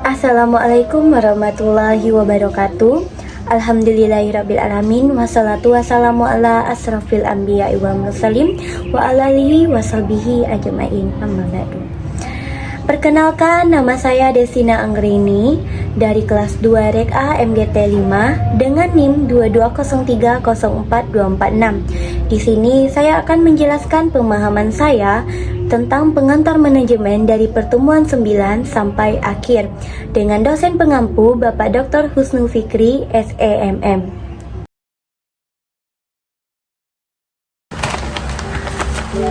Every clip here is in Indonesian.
Assalamualaikum warahmatullahi wabarakatuh. Alhamdulillahirrabbilalamin. Wassalatu wassalamu ala asrafil anbiya wal mursalin wa ala alihi washabihi ajmain. Amma ba'du. Perkenalkan, nama saya Desina Anggerini dari kelas 2 Rek A MGT 5 dengan NIM 220304246. Di sini saya akan menjelaskan pemahaman saya tentang pengantar manajemen dari pertemuan 9 sampai akhir dengan dosen pengampu Bapak Dr. Husnul Fikri, SEMM.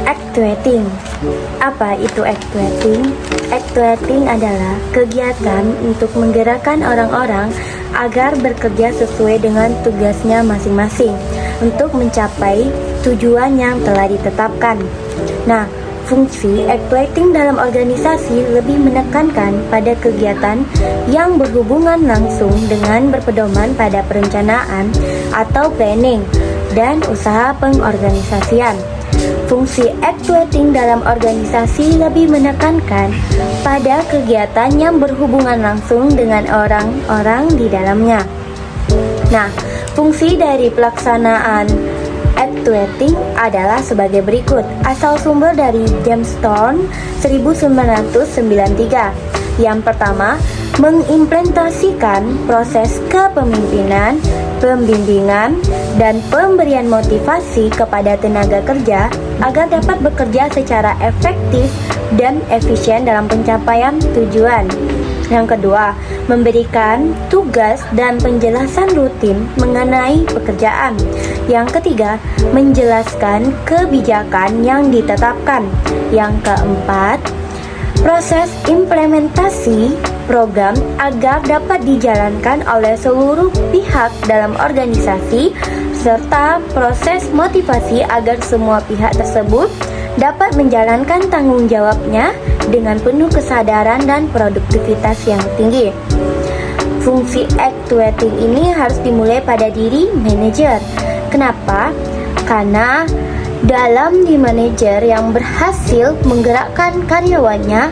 Actuating. Apa itu actuating? Actuating adalah kegiatan untuk menggerakkan orang-orang agar bekerja sesuai dengan tugasnya masing-masing untuk mencapai tujuan yang telah ditetapkan. Nah, fungsi actuating dalam organisasi lebih menekankan pada kegiatan yang berhubungan langsung dengan berpedoman pada perencanaan atau planning dan usaha pengorganisasian. Fungsi actuating dalam organisasi lebih menekankan pada kegiatan yang berhubungan langsung dengan orang-orang di dalamnya. Nah, fungsi dari pelaksanaan actuating adalah sebagai berikut. Asal sumber dari James Thorne 1993. Yang pertama, mengimplementasikan proses kepemimpinan, pembimbingan, dan pemberian motivasi kepada tenaga kerja agar dapat bekerja secara efektif dan efisien dalam pencapaian tujuan. Yang kedua, memberikan tugas dan penjelasan rutin mengenai pekerjaan. Yang ketiga, menjelaskan kebijakan yang ditetapkan. Yang keempat, proses implementasi program agar dapat dijalankan oleh seluruh pihak dalam organisasi, serta proses motivasi agar semua pihak tersebut dapat menjalankan tanggung jawabnya dengan penuh kesadaran dan produktivitas yang tinggi. Fungsi actuating ini harus dimulai pada diri manajer. Kenapa? Karena dalam di manajer yang berhasil menggerakkan karyawannya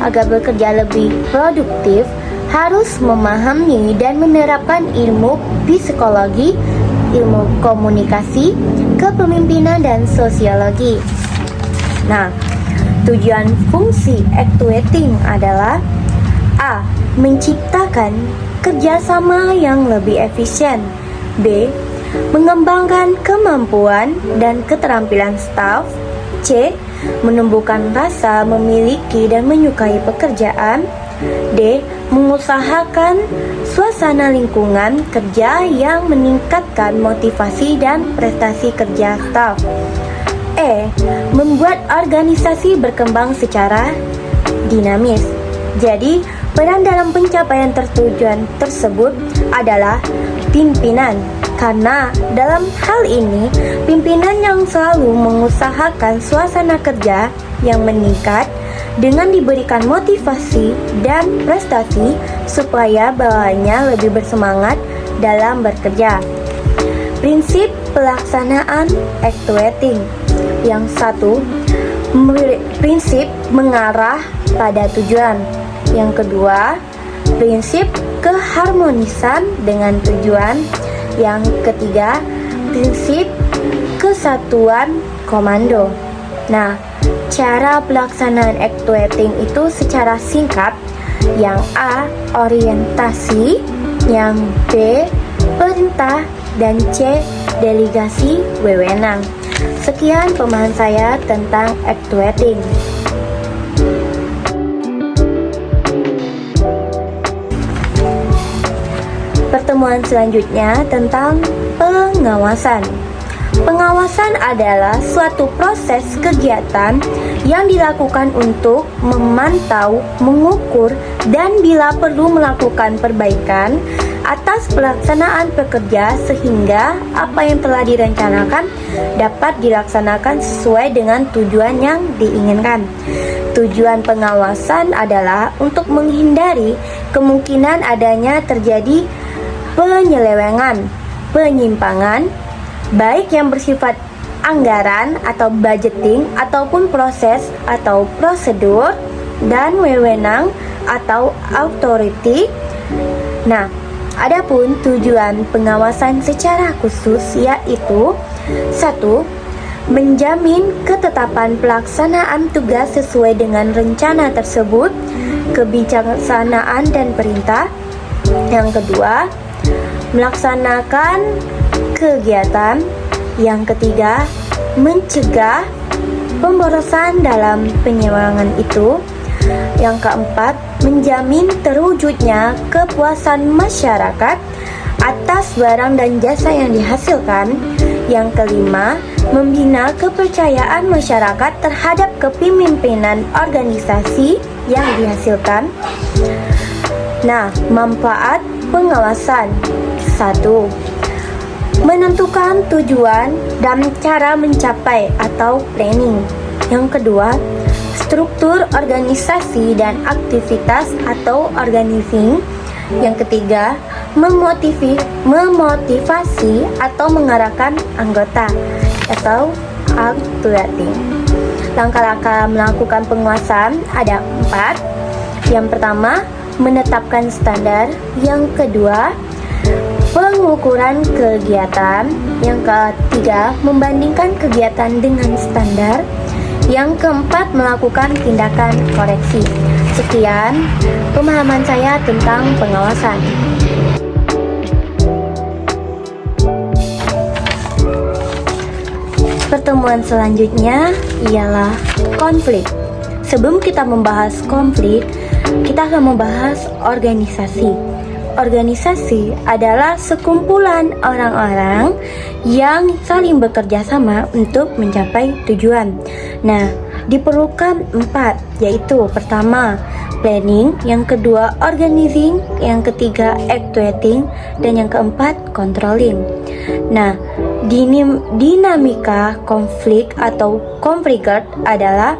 agar bekerja lebih produktif harus memahami dan menerapkan ilmu psikologi, ilmu komunikasi, kepemimpinan, dan sosiologi. Nah, tujuan fungsi actuating adalah A. Menciptakan kerjasama yang lebih efisien. B. Mengembangkan kemampuan dan keterampilan staf. C. Menumbuhkan rasa memiliki dan menyukai pekerjaan. D. Mengusahakan suasana lingkungan kerja yang meningkatkan motivasi dan prestasi kerja staf. E. Membuat organisasi berkembang secara dinamis. Jadi, peran dalam pencapaian tujuan tersebut adalah pimpinan. Karena dalam hal ini, pimpinan yang selalu mengusahakan suasana kerja yang meningkat dengan diberikan motivasi dan prestasi supaya bawahannya lebih bersemangat dalam bekerja. Prinsip pelaksanaan actuating. Yang satu, prinsip mengarah pada tujuan. Yang kedua, prinsip keharmonisan dengan tujuan. Yang ketiga, prinsip kesatuan komando. Nah, cara pelaksanaan actuating itu secara singkat. Yang A, orientasi. Yang B, perintah. Dan C, delegasi wewenang. Sekian pemahaman saya tentang actuating. Pertemuan selanjutnya tentang pengawasan. Pengawasan adalah suatu proses kegiatan yang dilakukan untuk memantau, mengukur, dan bila perlu melakukan perbaikan atas pelaksanaan pekerja sehingga apa yang telah direncanakan dapat dilaksanakan sesuai dengan tujuan yang diinginkan. Tujuan pengawasan adalah untuk menghindari kemungkinan adanya terjadi penyelewengan, penyimpangan, baik yang bersifat anggaran atau budgeting ataupun proses atau prosedur, dan wewenang atau authority. Nah, adapun tujuan pengawasan secara khusus yaitu 1. Menjamin ketetapan pelaksanaan tugas sesuai dengan rencana tersebut, kebijaksanaan dan perintah. Yang kedua, melaksanakan kegiatan. Yang ketiga, mencegah pemborosan dalam penyimbangan itu. Yang keempat, menjamin terwujudnya kepuasan masyarakat atas barang dan jasa yang dihasilkan. Yang kelima, membina kepercayaan masyarakat terhadap kepemimpinan organisasi yang dihasilkan. Nah, manfaat pengawasan. 1. Menentukan tujuan dan cara mencapai atau planning. Yang kedua, struktur organisasi dan aktivitas atau organizing. Yang ketiga, memotivasi atau mengarahkan anggota atau actuating. Langkah-langkah melakukan penguasaan ada 4. Yang pertama, menetapkan standar. Yang kedua, pengukuran kegiatan. Yang ketiga, membandingkan kegiatan dengan standar. Yang keempat, melakukan tindakan koreksi. Sekian pemahaman saya tentang pengawasan. Pertemuan selanjutnya ialah konflik. Sebelum kita membahas konflik, kita akan membahas organisasi. Organisasi adalah sekumpulan orang-orang yang saling bekerja sama untuk mencapai tujuan. Nah, diperlukan 4, yaitu pertama, planning, yang kedua, organizing, yang ketiga, actuating, dan yang keempat, controlling. Nah, dinamika konflik atau conflict adalah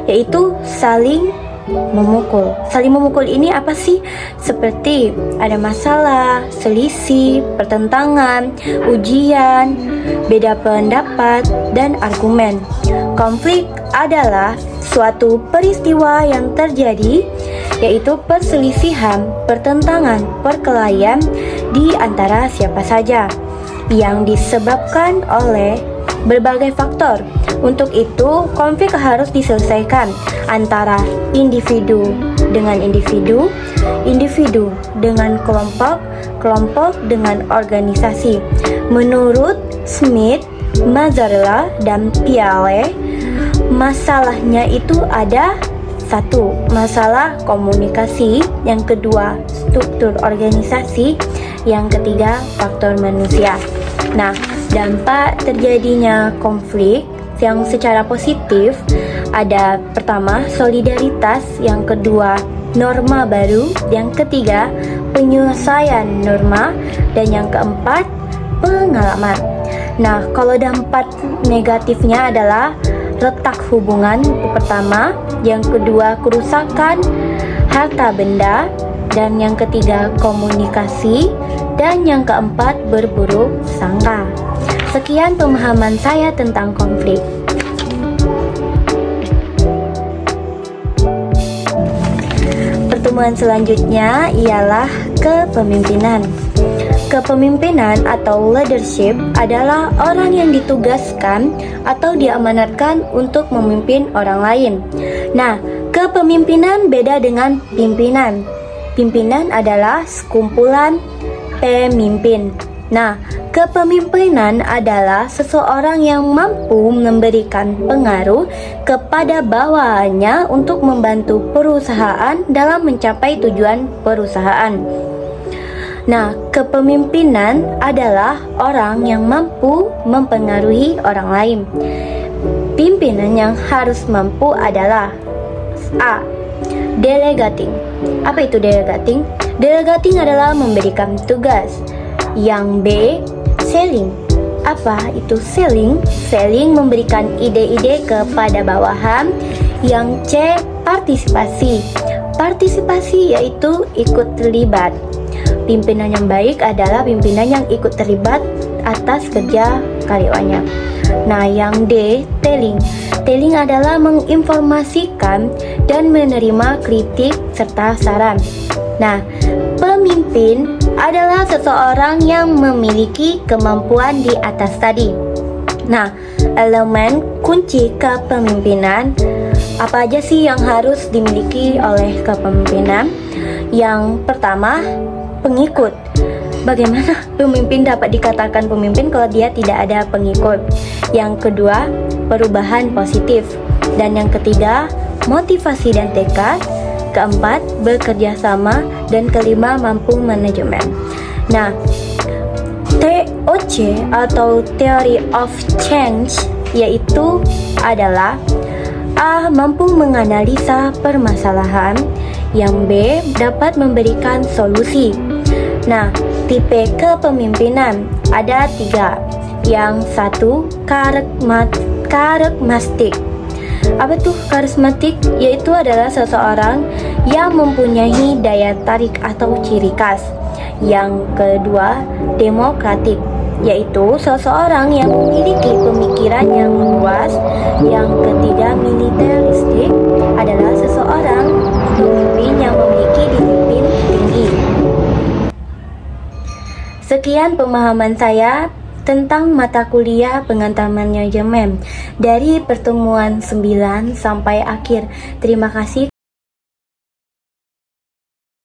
yaitu saling memukul. Saling memukul ini apa sih? Seperti ada masalah, selisih, pertentangan, ujian, beda pendapat, dan argumen. Konflik adalah suatu peristiwa yang terjadi, yaitu perselisihan, pertentangan, perkelahian di antara siapa saja yang disebabkan oleh berbagai faktor. Untuk itu, konflik harus diselesaikan antara individu dengan individu, individu dengan kelompok, kelompok dengan organisasi. Menurut Smith, Mazzarella, dan Piaget, masalahnya itu ada 1. Masalah komunikasi. Yang kedua, struktur organisasi. Yang ketiga, faktor manusia. Nah, dampak terjadinya konflik yang secara positif ada pertama, solidaritas. Yang kedua, norma baru. Yang ketiga, penyelesaian norma. Dan yang keempat, pengalaman. Nah, kalau dampak negatifnya adalah retak hubungan pertama, yang kedua kerusakan harta benda, dan yang ketiga komunikasi, dan yang keempat berburuk sangka. Sekian pemahaman saya tentang konflik. Pertemuan selanjutnya ialah kepemimpinan. Kepemimpinan atau leadership adalah orang yang ditugaskan atau diamanatkan untuk memimpin orang lain. Nah, kepemimpinan beda dengan pimpinan. Pimpinan adalah sekumpulan pemimpin. Nah, kepemimpinan adalah seseorang yang mampu memberikan pengaruh kepada bawahannya untuk membantu perusahaan dalam mencapai tujuan perusahaan. Nah, kepemimpinan adalah orang yang mampu mempengaruhi orang lain. Pimpinan yang harus mampu adalah A. Delegating. Apa itu delegating? Delegating adalah memberikan tugas. Yang B. Selling. Apa itu selling? Selling memberikan ide-ide kepada bawahan. Yang C. Partisipasi. Partisipasi yaitu ikut terlibat. Pimpinan yang baik adalah pimpinan yang ikut terlibat atas kerja karyawannya. Nah, yang D, telling. Telling adalah menginformasikan dan menerima kritik serta saran. Nah, pemimpin adalah seseorang yang memiliki kemampuan di atas tadi. Nah, elemen kunci kepemimpinan, apa aja sih yang harus dimiliki oleh kepemimpinan? Yang pertama, pengikut. Bagaimana pemimpin dapat dikatakan pemimpin kalau dia tidak ada pengikut? Yang kedua, perubahan positif. Dan yang ketiga, motivasi dan tekad. Keempat, bekerja sama. Dan kelima, mampu manajemen. Nah, TOC atau Theory of Change yaitu adalah A. Mampu menganalisa permasalahan. Yang B. Dapat memberikan solusi. Nah, tipe kepemimpinan ada 3. Yang satu, karismatik. Apa tuh karismatik? Yaitu adalah seseorang yang mempunyai daya tarik atau ciri khas. Yang kedua, demokratik, yaitu seseorang yang memiliki pemikiran yang luas. Yang ketiga, militeristik, adalah seseorang pemimpin yang memiliki disiplin tinggi. Sekian pemahaman saya tentang mata kuliah pengantar manajemen dari pertemuan 9 sampai akhir. Terima kasih